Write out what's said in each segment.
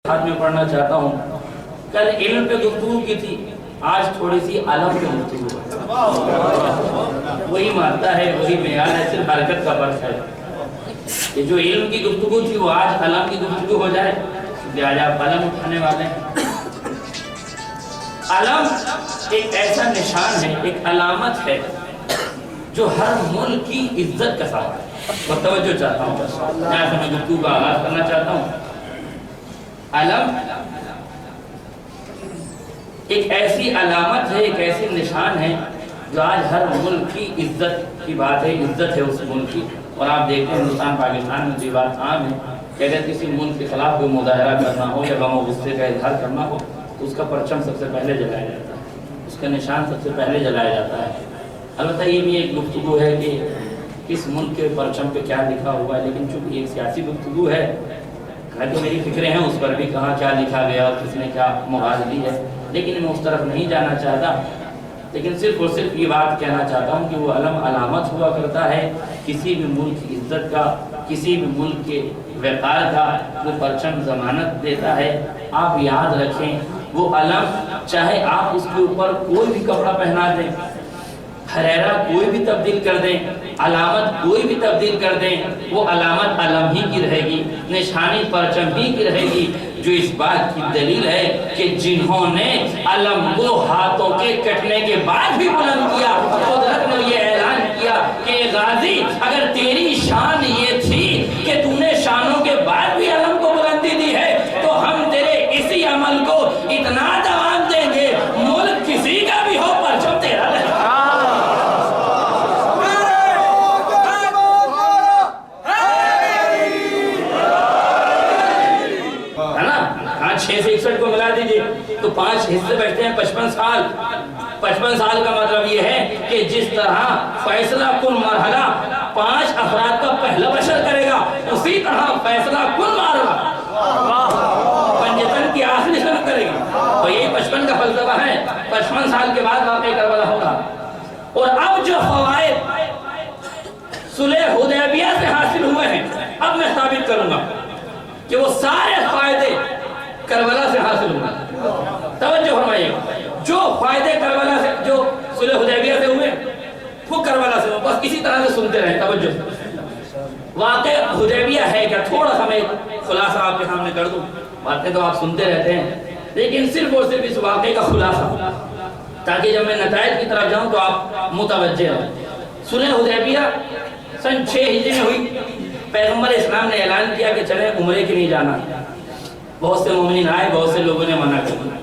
ہاتھ میں پڑھنا چاہتا ہوں. کل علم پہ گفتگو کی تھی, آج تھوڑی سی علم پہ گفتگو ہے. وہی مادہ ہے, وہی معیار ہے, صرف حرکت کا فرق ہے. یہ جو علم کی گفتگو تھی وہ آج علم کی گفتگو ہو جائے, آج آپ علم اٹھانے والے ہیں. علم ایک ایسا نشان ہے, ایک علامت ہے جو ہر ملک کی عزت کا سبب ہے. اور توجہ چاہتا ہوں, میں اپنی گفتگو کا آغاز کرنا چاہتا ہوں. علم ایک ایسی علامت ہے, ایک ایسی نشان ہے جو آج ہر ملک کی عزت کی بات ہے, عزت ہے اس ملک کی. اور آپ دیکھتے ہیں ہندوستان پاکستان میں یہ بات عام ہے کہ اگر کسی ملک کے خلاف کوئی مظاہرہ کرنا ہو یا غم و غصے کا اظہار کرنا ہو تو اس کا پرچم سب سے پہلے جلایا جاتا ہے, اس کا نشان سب سے پہلے جلایا جاتا ہے. البتہ یہ بھی ایک گفتگو ہے کہ اس ملک کے پرچم پہ کیا لکھا ہوا ہے, لیکن چونکہ ایک سیاسی گفتگو ہے, حالانکہ میری فکریں ہیں اس پر بھی, کہاں کیا لکھا گیا اور کس نے کیا مراد لی ہے, لیکن میں اس طرف نہیں جانا چاہتا. لیکن صرف اور صرف یہ بات کہنا چاہتا ہوں کہ وہ علم علامت ہوا کرتا ہے کسی بھی ملک کی عزت کا, کسی بھی ملک کے وقار کا. وہ پرچم ضمانت دیتا ہے. آپ یاد رکھیں وہ علم چاہے آپ اس کے اوپر کوئی بھی کپڑا پہنا دیں, حریرہ کوئی بھی تبدیل کر دیں, علامت کوئی بھی تبدیل کر دیں, وہ علامت علم ہی کی رہے گی, نشانی پرچم ہی کی رہے گی. جو اس بات کی دلیل ہے کہ جنہوں نے علم کو ہاتھوں کے کٹنے کے بعد بھی بلند کیا, قدرت نے یہ اعلان کیا کہ غازی اگر تیری شان یہ تھی کہ تو نے شانوں کے بعد بھی علم کو بلندی دی ہے تو ہم تیرے اسی عمل کو اتنا دوام دیں گے, ملک کسی کا بھی ہو پرچم تیرا رہے. کو ملا دیجئے تو 5 حصے بیٹھتے ہیں 55 سال. 55 سال کا مطلب یہ ہے کہ جس طرح فیصلہ کن مرحلہ 5 افراد کا پہلا بشر کرے گا, اسی طرح فیصلہ کن مرحلہ پنجتن کی آخری سنت کرے گا. تو یہی 55 کا فلسفہ ہے. 55 سال کے بعد واقعہ کربلا ہوگا. اور اب جو فوائد صلح حدیبیہ سے حاصل ہوئے ہیں, اب میں ثابت کروں گا کہ وہ سارے فائدے کربلا سے حاصل ہوگا. توجہ فرمائیے, جو فائدے کربلا سے, جو صلح حدیبیہ سے ہوئے وہ کربلا سے ہوئے. بس اسی طرح سے سنتے رہیں. توجہ, واقع حدیبیہ ہے کیا, تھوڑا سا میں خلاصہ آپ کے سامنے کر دوں. باتیں تو آپ سنتے رہتے ہیں لیکن صرف اور صرف اس واقعے کا خلاصہ, تاکہ جب میں نتائج کی طرف جاؤں تو آپ متوجہ ہوں. صلح حدیبیہ سن 6 ہجری میں ہوئی. پیغمبر اسلام نے اعلان کیا کہ چلیں عمرے کے لیے جانا. بہت سے مومنین آئے, بہت سے لوگوں نے منع کر دیا.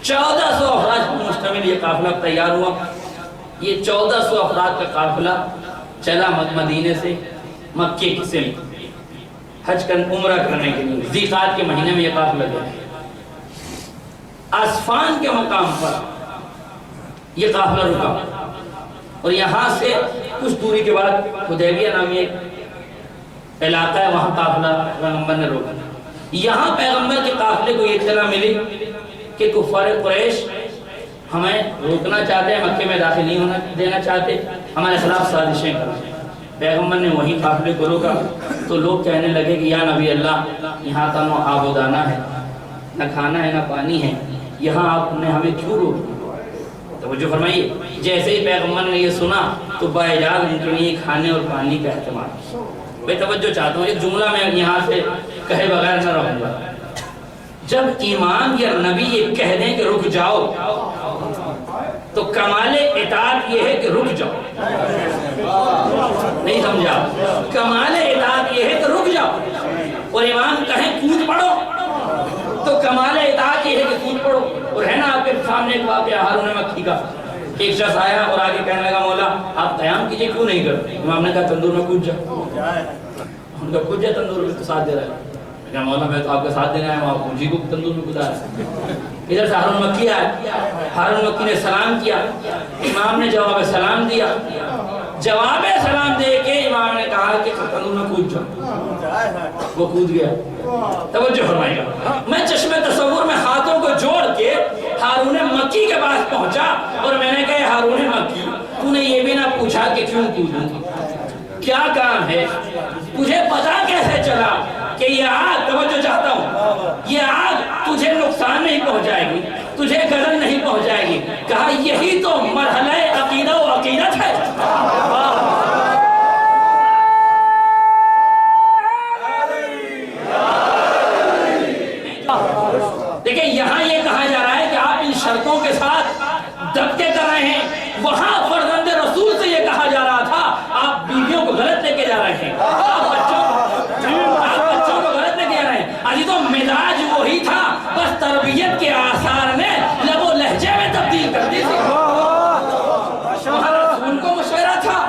1400 افراد پر مشتمل یہ قافلہ تیار ہوا. یہ 1400 افراد کا قافلہ چلا مدینے سے مکے سے حج عمرہ کرنے کے لیے. ذی قعدہ کے مہینے میں یہ قافلہ گیا. اسفان کے مقام پر یہ قافلہ رکا اور یہاں سے کچھ دوری کے بعد حدیبیہ نامی ایک علاقہ ہے, وہاں قافلہ پیغمبر نے روکا. یہاں پیغمبر کے قافلے کو یہ اطلاع ملی کہ کفار قریش ہمیں روکنا چاہتے ہیں, مکے میں داخل نہیں ہونا دینا چاہتے, ہمارے خلاف سازشیں کر رہے ہیں. پیغمبر نے وہیں قافلے کو روکا تو لوگ کہنے لگے کہ یا نبی اللہ, یہاں کا نہ آب و دانہ ہے, نہ کھانا ہے, نہ پانی ہے, یہاں آپ نے ہمیں کیوں روک. توجہ فرمائیے, جیسے ہی پیغمبر نے یہ سنا تو بااجاز ان کے لیے کھانے اور پانی کا اہتمام. میں توجہ چاہتا ہوں, ایک جملہ میں یہاں سے کہے بغیر نہ رہوں گا. جب امام یا نبی یہ کہہ دیں کہ رک جاؤ تو کمال اطاعت یہ ہے کہ رک جاؤ. نہیں سمجھا, کمال اطاعت یہ ہے کہ رک جاؤ. اور امام کہیں کود پڑو تو کمال اطاعت یہ ہے کہ کود پڑو. اور ہے نا آپ کے سامنے ایک واقعہ ہارون مکی کا. ایک شخص آیا اور آگے کہنے لگا مولا آپ قیام کیجئے, کیوں نہیں کرتے؟ امام نے کہا تندور میں کود جا. ان کا کود جا تندور میں, تو ساتھ دے رہا ہے. کہا مولا میں تو آپ کا ساتھ دینا ہے, آپ مجھے کو تندور میں کدا رہا. ادھر سے ہارون مکی آیا. ہارون مکی نے سلام کیا, امام نے جواب سلام دیا. جواب سلام دے کے امام نے کہا کہ تندور میں کود جاؤ. وہ کود گیا. توجہ فرمائیے گا, میں چشمے تصور میں ہاتھوں کو جوڑ کے ہارون مکی کے پاس پہنچا اور میں نے کہا ہارون مکی, تو نے یہ بھی نہ پوچھا کہ کیوں کودوں, کیا کام ہے, تجھے پتا کیسے چلا کہ یہ آگ, توجہ چاہتا ہوں, یہ آگ تجھے نقصان نہیں پہنچائے گی، تجھے گرن نہیں پہنچائے گی۔ کہا یہی تو مرحلہ عقیدہ و عقیدت ہے۔ دیکھیں یہاں یہ کہا جا رہا ہے کہ آپ ان شرطوں کے ساتھ دب کے کر رہے ہیں، وہاں فرزند رسول سے یہ کہا جا رہا تھا آپ بیویوں کو غلط لے کے جا رہے ہیں، آپ بچوں کو غلط لے کے جا رہے ہیں۔ ابھی تو مزاج وہی تھا، بس تربیت کے آثار نے لب و لہجے میں تبدیل کر دی تھی۔ وہاں رسول کو مشورہ تھا،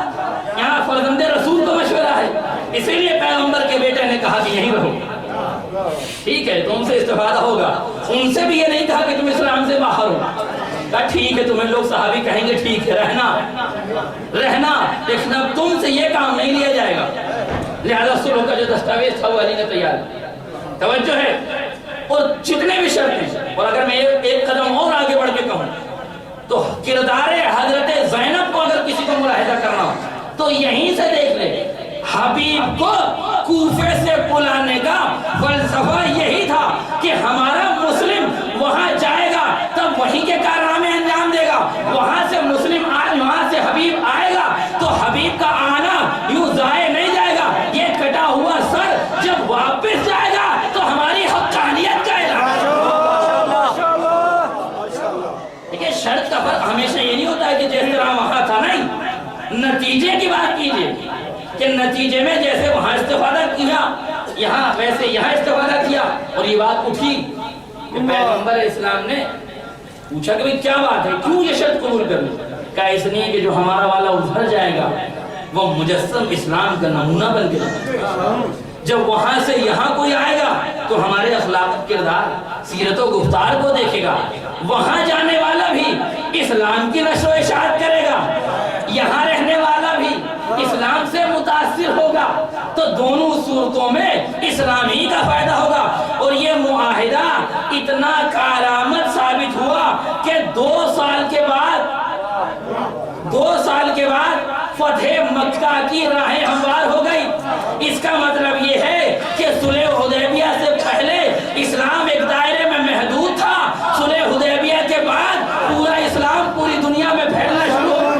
یہاں فرزند رسول کو مشورہ ہے، اسی لیے پیغمبر کے بیٹے نے کہا کہ یہیں رہو۔ ٹھیک ہے تم سے استفادہ ہوگا، ان سے بھی یہ نہیں کہا کہ تم اسلام سے باہر ہو، کہا ٹھیک ہے تمہیں لوگ صحابی کہیں گے ٹھیک ہے رہنا، لیکن اب تم سے یہ کام نہیں لیا جائے گا۔ لہذا صلح کا جو دستاویز تھا وہ علی نے تیار کیا۔ توجہ ہے، اور جتنے بھی شرطیں، اور اگر میں ایک قدم اور آگے بڑھ کے کہوں تو کردار حضرت زینب کو اگر کسی کو ملاحظہ کرنا ہو تو یہیں سے دیکھ لے، حبیب کو کوفے سے بلانے کا فلسفہ یہی تھا کہ ہمارا مسلم وہاں جائے گا تب وہیں کے کارنامے انجام دے گا، وہاں سے مسلم وہاں سے حبیب آئے گا تو حبیب کا آنا یوں ضائع نہیں جائے گا، یہ کٹا ہوا سر جب واپس جائے گا تو ہماری حقانیت کا اعلان۔ دیکھیں شرط کا فرق ہمیشہ یہ نہیں ہوتا ہے کہ جس طرح وہاں تھا، نہیں، نتیجے کی بات کیجئے کہ نتیجے میں جیسے وہاں استفادہ کیا یہاں ویسے یہاں استفادہ کیا۔ اور یہ بات اٹھی کہ پیغمبر اسلام نے پوچھا کہ بھئی کیا بات ہے، کیوں یہ شرط قبول کر لی؟ کہا اس لیے کہ جو ہمارا والا ادھر جائے گا وہ مجسم اسلام کا نمونہ بن کے جائے گا، جب وہاں سے یہاں کوئی آئے گا تو ہمارے اخلاق کردار سیرت و گفتار کو دیکھے گا، وہاں جانے والا بھی اسلام کی نشر و اشاعت کرے گا، یہاں رہنے والا بھی اسلام سے متاثر ہوگا، تو دونوں صورتوں میں اسلام ہی کا فائدہ ہوگا۔ اور یہ معاہدہ اتنا کارآمد ثابت ہوا کہ 2 سال کے بعد فتح مکہ کی راہیں ہموار ہو گئی۔ اس کا مطلب یہ ہے کہ صلح حدیبیہ سے پہلے اسلام ایک دائرے میں محدود تھا، صلح حدیبیہ کے بعد پورا اسلام پوری دنیا میں پھیلنا شروع ہو گیا۔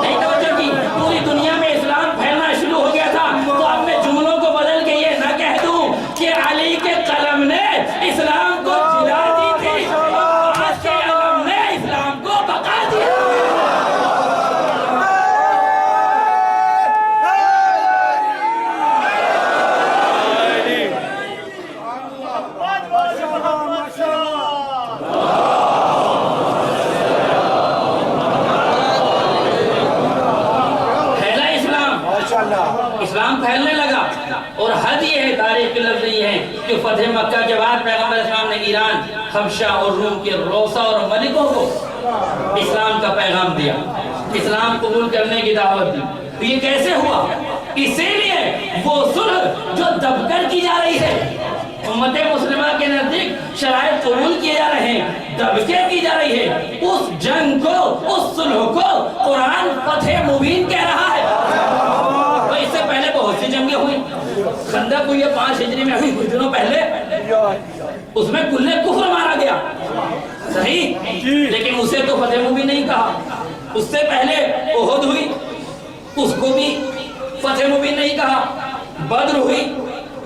نہیں توجہ کی، پوری دنیا میں اسلام پھیلنا شروع ہو گیا تھا۔ تو اب میں جملوں کو بدل کے یہ نہ کہہ دوں کہ علی کے قلم نے اسلام کو جلا دی تھی، آج کے علم نے اسلام کو بقا دی۔ اسلام پھیلنے لگا، اور حد یہ ہے، تاریخ کے لفظ یہ ہے کہ فتح مکہ کے بعد پیغمبر اسلام نے ایران، حبشہ اور روم کے روسا اور ملکوں کو اسلام کا پیغام دیا، اسلام قبول کرنے کی دعوت دی۔ تو یہ کیسے ہوا؟ اسی لیے وہ صلح جو دب کر کی جا رہی ہے، امت مسلمہ کے نزدیک شرائط قبول کیے جا رہے ہیں، دب کے کی جا رہی ہے، اس جنگ کو، اس صلح کو قرآن فتح مبین کہہ رہا ہے۔ اس سے پہلے بہت سی جنگیں ہوئی، خندق ہوئی 5 ہجری میں، کچھ دنوں پہلے اس میں کل کفر مارا گیا، صحیح، لیکن اسے تو فتح مبین نہیں کہا۔ اس سے پہلے احد ہوئی، اس کو بھی فتح مبین نہیں کہا۔ بدر ہوئی،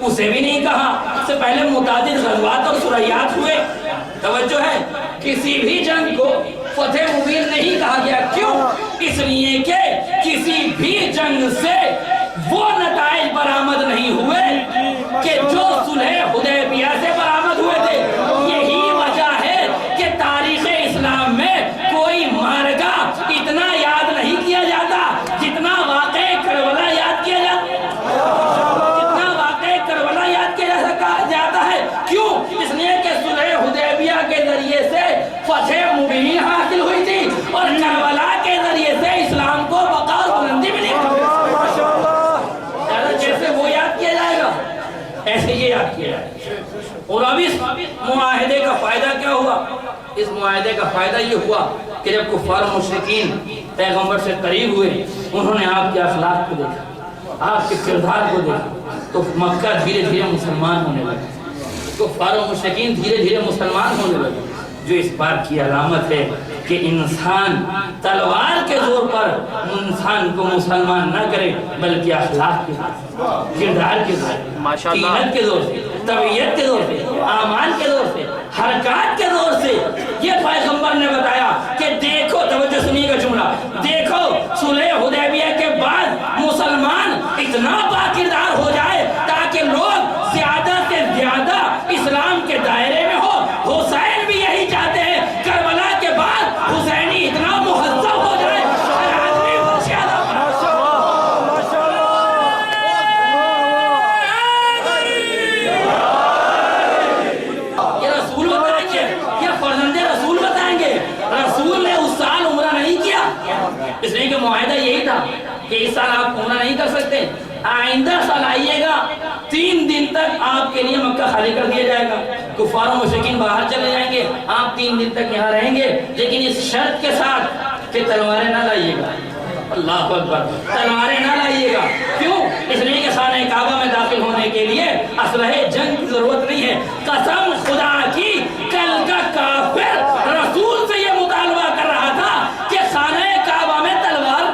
اسے بھی نہیں کہا۔ اس سے پہلے متعدد غزوات اور سریات ہوئے۔ توجہ ہے، کسی بھی جنگ کو فتح مبین نہیں کہا گیا۔ کیوں؟ اس لیے کہ کسی بھی جنگ سے وہ نتائج برآمد نہیں ہوئے کہ جو صلح حدیبیہ سے برآمد ہوئے تھے۔ یہی وجہ ہے کہ تاریخ اسلام میں کوئی معرکہ اتنا یاد نہیں کیا جاتا جتنا واقعہ کربلا یاد کیا جاتا ہے۔ کیوں؟ اس لیے کہ صلح حدیبیہ کے ذریعے سے فتح مبین حاصل ہوئی تھی، اور کربلا کے ذریعے سے اسلام کو بقا اور بلندی ملی۔ جیسے وہ یاد کیا جائے گا ایسے یہ یاد کیا جائے گا۔ اور اب اس معاہدے کا فائدہ کیا ہوا؟ اس معاہدے کا فائدہ یہ ہوا کہ جب کفار و مشرکین پیغمبر سے قریب ہوئے، انہوں نے آپ کے اخلاق کو دیکھا، آپ کے کردار کو دیکھا، تو مکہ دھیرے دھیرے مسلمان ہونے لگا۔ کفار و مشرکین دھیرے دھیرے مسلمان ہونے لگے، جو اس بات کی علامت ہے کہ انسان تلوار کے زور پر انسان کو مسلمان نہ کرے، بلکہ اخلاق کے زور، کردار کے زور، قیمت کے زور سے، طبیعت کے زور سے، اعمال کے زور سے، حرکات کے زور سے۔ یہ پیغمبر نے بتایا کہ دیکھو، توجہ سنیے گا جملہ، دیکھو صلح حدیبیہ کے بعد مسلمان اتنا باکردار ہو جائے تاکہ لوگ زیادہ سے زیادہ اسلام کے دائرے میں ہو۔ حسین بھی یہی چاہتے ہیں، کربلا کے بعد حسینی اتنا مہذب ہو جائے، ہر آدمی یہ رسول بتائیں گے، یہ فرزند رسول بتائیں گے۔ رسول نے اس سال عمرہ نہیں کیا، اس لیے کہ معاہدہ یہی تھا کہ اس سال آپ عمرہ نہیں کر سکتے، آئندہ سال آئیے گا، 3 دن تک آپ کے لیے مکہ خالی کر دیا جائے گا، کفار و مشرکین باہر چلے جائیں گے، آپ 3 دن تک یہاں رہیں گے، لیکن اس شرط کے ساتھ کہ تلواریں نہ لائیے گا۔ اللہ اکبر، تلواریں نہ لائیے گا۔ کیوں؟ اس لیے کہ خانہ کعبہ میں داخل ہونے کے لیے اسلحہ جنگ کی ضرورت نہیں ہے۔ قسم خدا کی، کل کا کافر رسول سے یہ مطالبہ کر رہا تھا کہ خانہ کعبہ میں تلوار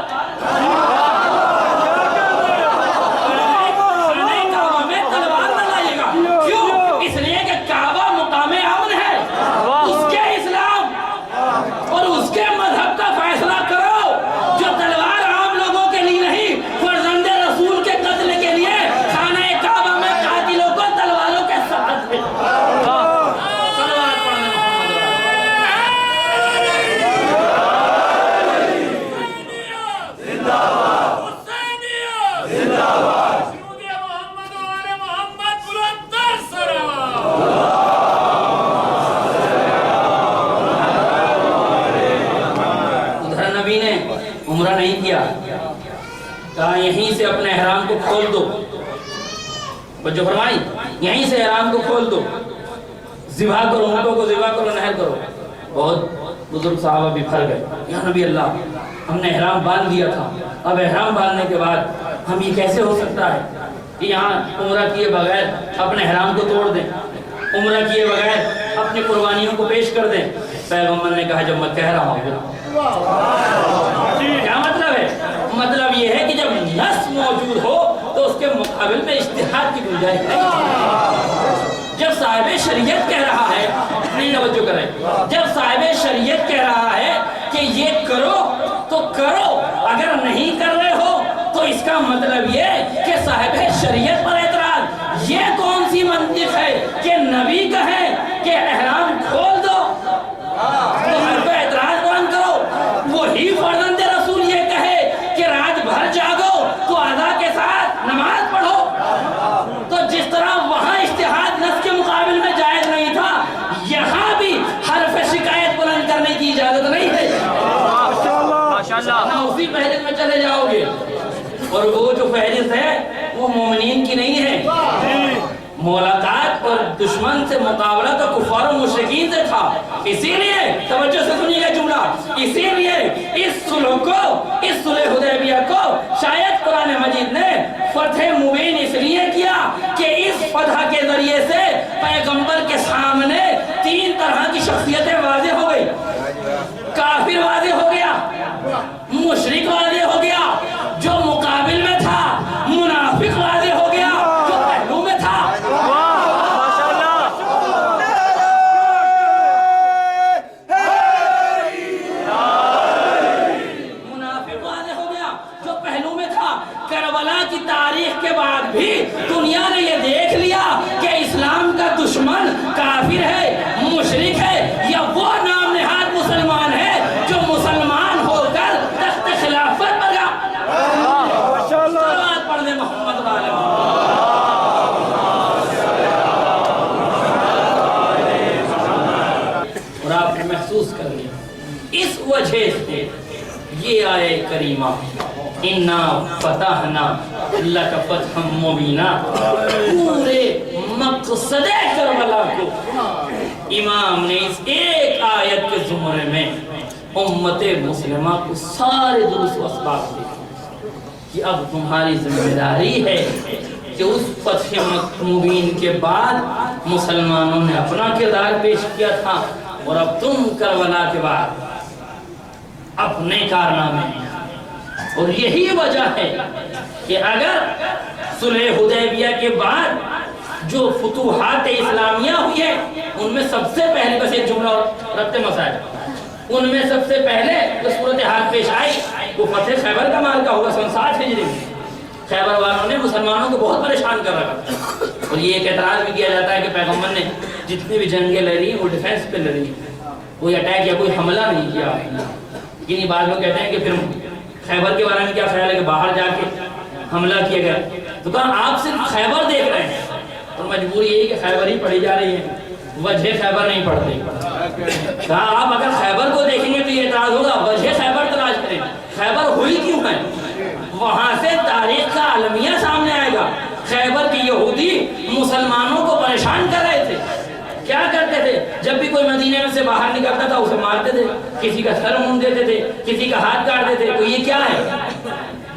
عمرہ نہیں کیا، کہا یہیں سے اپنے احرام کو کھول دو، بچوں فرمائی یہیں سے احرام کو کھول دو، ذبح کرو، اونٹوں کو ذبح کرو، نحر کرو۔ بہت بزرگ صحابہ بھی پھر گئے، یا نبی اللہ ہم نے احرام باندھ دیا تھا، اب احرام باندھنے کے بعد ہم یہ کیسے ہو سکتا ہے کہ یہاں عمرہ کیے بغیر اپنے احرام کو توڑ دیں، عمرہ کیے بغیر اپنی قربانیوں کو پیش کر دیں؟ پیغمبر نے کہا جب میں کہہ رہا ہوں، کیا مطلب ہے؟ مطلب یہ ہے کہ جب نص موجود ہو تو اس کے مقابل میں اجتہاد کی گنجائش نہیں۔ جب صاحب شریعت کہہ رہا ہے، نہیں توجہ کریں، جب صاحب شریعت کہہ رہا ہے کہ یہ کرو تو کرو، اگر نہیں کر رہے ہو تو اس کا مطلب یہ کہ صاحب شریعت پر اعتراض۔ یہ کون سی منطق ہے کہ نبی کہے کہ احرام کھول دو تو ہر پہ اعتراض بیان کرو، وہی فرزند رسول یہ کہے کہ رات بھر جاگو تو ادا کے ساتھ نماز پڑھو۔ تو جس طرح وہاں اجتہاد نص کے مقابل میں جائز نہیں تھا، یہاں بھی حرف شکایت بلند کرنے کی اجازت نہیں ہے۔ ماشاءاللہ، اسی فہرست میں چلے جاؤ گے، اور وہ جو فہرست ہے وہ مومنین کی نہیں ہے۔ ملاقات اور دشمن سے مقابلہ تو کفار و مشرکین سے تھا، اسی لیے توجہ سے سنیے گا جملہ، اسی لیے اس صلح حدیبیہ کو شاید قرآن مجید نے فتح مبین اس لیے کیا کہ اس فتح کے ذریعے سے پیغمبر کے سامنے 3 طرح کی شخصیتیں واضح ہو گئی۔ کافر واضح ہو گیا، مشرک واضح ہو گیا جو مقابل میں تھا، منافق واضح ہو گیا جو پہلو میں تھا۔ منافق واضح ہو گیا جو پہلو میں تھا۔ کربلا کی تاریخ کے بعد بھی دنیا نے یہ دیکھ لیا کہ اسلام کا دشمن کافر ہے، مشرک ہے، یا وہ نام نہاد مسلمان ہے جو مسلمان ہو کر تخت خلافت پر گیا۔ صلوات پڑھ دیں محمد علیہ اور آپ نے محسوس کر لیا۔ اس وجہ سے یہ آئے کریمہ اِنَّا فَتَحْنَا لَكَ فَتْحًا مُبِينًا پورے مقصد کربلا کو امام نے اس ایک آیت کے زمرے میں امت مسلمہ کو سارے دروس و اسباب دے کہ اب تمہاری ذمہ داری ہے کہ اس فتح مبین کے بعد مسلمانوں نے اپنا کردار پیش کیا تھا، اور اب تم کربلا کے بعد اپنے کارنامے. اور یہی وجہ ہے کہ اگر صلح حدیبیہ کے بعد جو فتوحات اسلامیہ ہوئی ہے ان میں سب سے پہلے، بس ایک جملہ اور ربط مسائل، ان میں سب سے پہلے جو صورتحال پیش آئی وہ فتح خیبر کا مارکہ ہوا سن 60 ہجری میں. خیبر والوں نے مسلمانوں کو بہت پریشان کر رکھا تھا، اور یہ ایک اعتراض بھی کیا جاتا ہے کہ پیغمبر نے جتنی بھی جنگیں لڑی وہ ڈیفینس پہ لڑی، کوئی اٹیک یا کوئی حملہ نہیں کیا. یعنی بعض لوگ کہتے ہیں کہ پھر خیبر کے بارے میں کیا خیال ہے کہ باہر جا کے حملہ کیا گیا. تو کہا آپ صرف خیبر دیکھ رہے ہیں، اور مجبوری یہی کہ خیبر ہی پڑھی جا رہی ہے، وجہ خیبر نہیں پڑھتے. کہا آپ اگر خیبر کو دیکھیں گے تو یہ اعتراض ہوگا، وجہ خیبر تلاش کریں، خیبر ہوئی کیوں ہے؟ وہاں سے تاریخ کا المیہ سامنے آئے گا. خیبر کی یہودی مسلمانوں کو پریشان کر رہے تھے. کیا کرتے تھے؟ جب بھی کوئی مدینے میں سے باہر نکلتا تھا اسے مارتے تھے، کسی کا سر مونڈ دیتے تھے، کسی کا ہاتھ کاٹ دیتے. تو یہ کیا ہے؟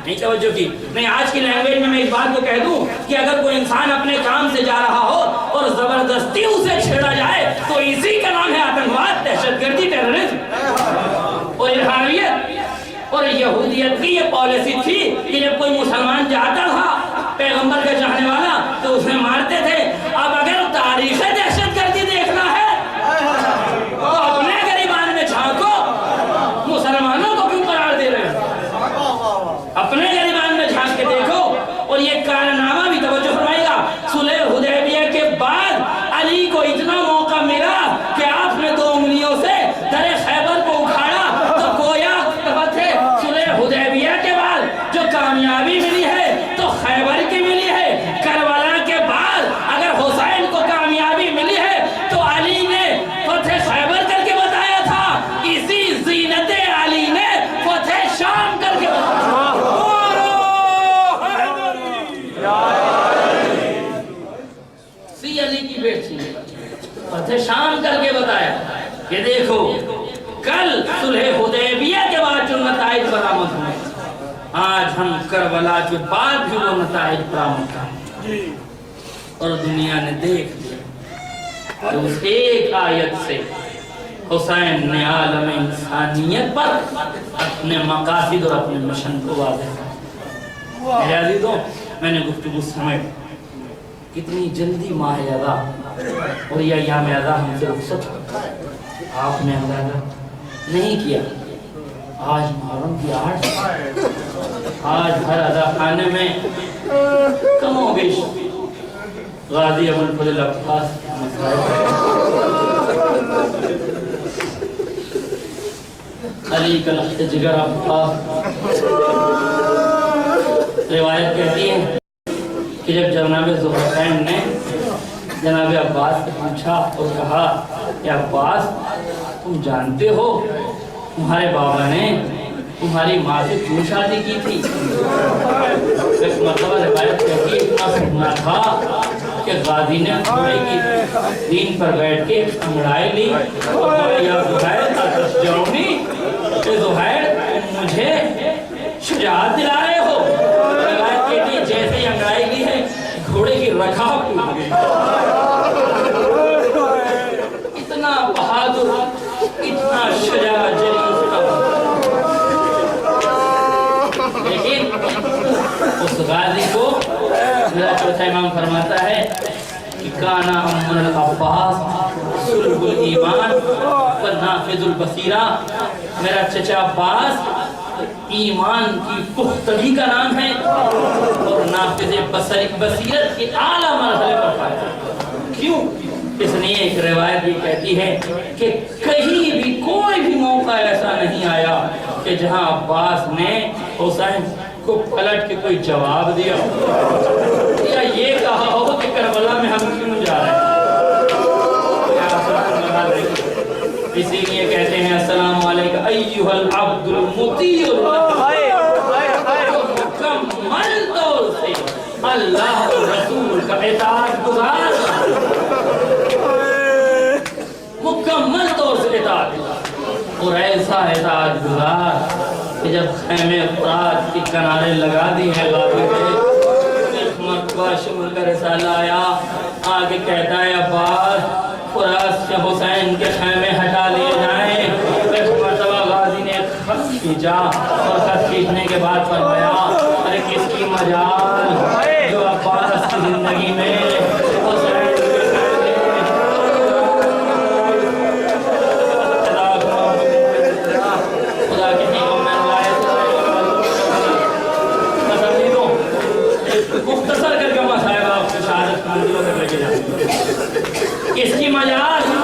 نہیں توجہ کی. نہیں، آج کی لینگویج میں اس بات کو کہہ دوں کہ اگر کوئی انسان اپنے کام سے جا رہا ہو اور زبردستی اسے چھیڑا جائے تو اسی کا نام ہے آتنکواد، دہشت گردی، ٹیررزم اور ارہابیت. اور یہودیت کی یہ پالیسی تھی کہ جب کوئی مسلمان جاتا تھا پیغمبر کا چاہنے والا تو اسے مارتے تھے. اب اگر تاریخ دہشت گردی دیکھنا ہے تو اپنے گریبان میں جھانکو، مسلمانوں کو کیوں قرار دے رہے ہیں؟ اپنے گریبان میں جھانک کے دیکھو. اور یہ کارنامہ بھی توجہ فرمائے گا، صلح حدیبیہ کے بعد علی کو اتنا موقع ملا کہ آپ نے 2 انگلیوں سے در خیبر کو اکھاڑا. تو گویا صلح حدیبیہ کے بعد جو کامیابی ملی ہے تو خیبر کی ملی ہے. کربلا کے بعد اگر حسین کو کامیابی ملی ہے تو علی نے فتح خیبر کر کے بتایا تھا، اسی زینت علی نے فتح شام کر کے بتایا. علی کی بیٹی فتح شام کر کے بتایا کہ دیکھو کل صلح حدیبیہ کے بعد جو نتائج برآمد ہوئے، آج ہم کربلا کے بعد بھی وہ نتائج برآمد کریں. اور دنیا نے دیکھ لیا کہ اس ایک آیت سے حسین نے عالم انسانیت پر اپنے مقاصد اور اپنے مشن کو واضح کیا. میرے عزیزوں، میں نے گفتگو سمیٹ کتنی جلدی ماہ اذا اور یہ ایام اذا ہم سے رخصت ہوتا ہے. آپ نے اندازہ نہیں کیا آج محرم کی 8، آج ہر اذا خانے میں کم و بیش غازی ابو الفضل عباس علی کا لخت جگر عباس. روایت کہتی ہے کہ جب جناب ذوالفقارین نے جناب عباس سے پوچھا اور کہا کہ عباس تم جانتے ہو تمہارے بابا نے تمہاری ماں سے کیوں شادی کی تھی؟ ایک مرتبہ روایت کہتی ہے اتنا سننا تھا کہ غازی نے گھوڑے کی دین پر بیٹھ کے انگڑائی لی اور یا زہیر اتشجعونی کہ زہیر مجھے شجاعت دلا رہے ہو. روایت کہتی ہے جیسے ہی انگڑائی لی ہے گھوڑے کی رکاب ٹوٹ گئی. اتنا بہادر، اتنا شجاع جری اس کا. لیکن اس غازی کو میرا چوتھا امام فرماتا ہے کہ کانا امن العباس صلب الایمان و نافذ البصیرہ. میرا چچا عباس ایمان کی پختگی کا نام ہے اور نافذ بصیرت کے اعلیٰ مرحلے پر پایا. کیوں؟ اس لیے ایک روایت یہ کہتی ہے کہ کہیں بھی کوئی بھی موقع ایسا نہیں آیا کہ جہاں عباس نے حسین کو پلٹ کے کوئی جواب دیا یا یہ کہا ہو کہ کربلا میں ہم کیوں جا رہے ہیں. اسی لیے کہتے ہیں السلام علیکم ایھا العبد المطیع مکمل طور سے اللہ اور رسول کا اطاعت گزار، مکمل طور سے اطاعت اور ایسا اطاعت گزار کہ جب خیمے افراد کی کنارے لگا دی ہے غازی نے، ایک مرتبہ شمر کا رسالہ آیا آگے کہتا ہے عباس فراس سے حسین کے خیمے ہٹا لیے جائیں۔ ایک مرتبہ غازی نے خط کھینچا اور خط کھینچنے کے بعد فرمایا ارے کس کی مجال جو عباس کی زندگی میں حسین کے خیمے خدا کی نعمت میں لائے مختصر کر کے صاحب آپ کی شہادت منزلوں تک لے کے جائیں۔ اس کی مجال